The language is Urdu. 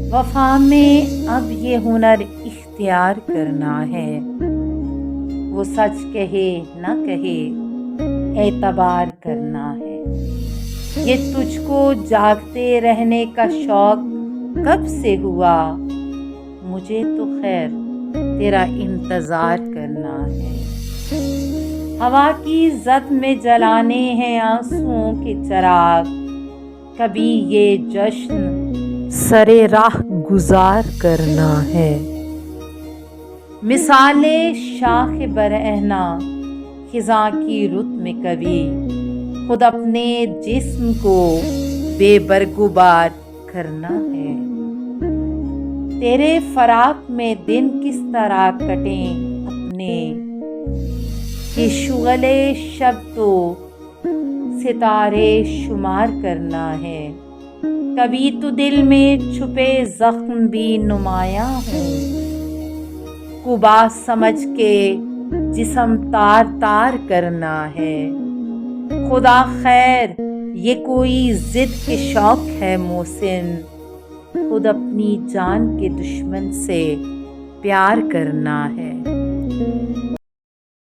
وفا میں اب یہ ہنر اختیار کرنا ہے، وہ سچ کہے نہ کہے اعتبار کرنا ہے۔ یہ تجھ کو جاگتے رہنے کا شوق کب سے ہوا، مجھے تو خیر تیرا انتظار کرنا ہے۔ ہوا کی زد میں جلانے ہیں آنسوؤں کے چراغ، کبھی یہ جشن سرے راہ گزار کرنا ہے۔ مثال شاخ برہنہ خزاں کی رت میں کبھی خود اپنے جسم کو بے برگبار کرنا ہے۔ تیرے فراق میں دن کس طرح کٹیں اپنے، یہ شغل شب تو ستارے شمار کرنا ہے۔ کبھی تو دل میں چھپے زخم بھی نمایاں ہوں، قبا سمجھ کے جسم تار تار کرنا ہے۔ خدا خیر یہ کوئی ضد کے شوق ہے محسن، خود اپنی جان کے دشمن سے پیار کرنا ہے۔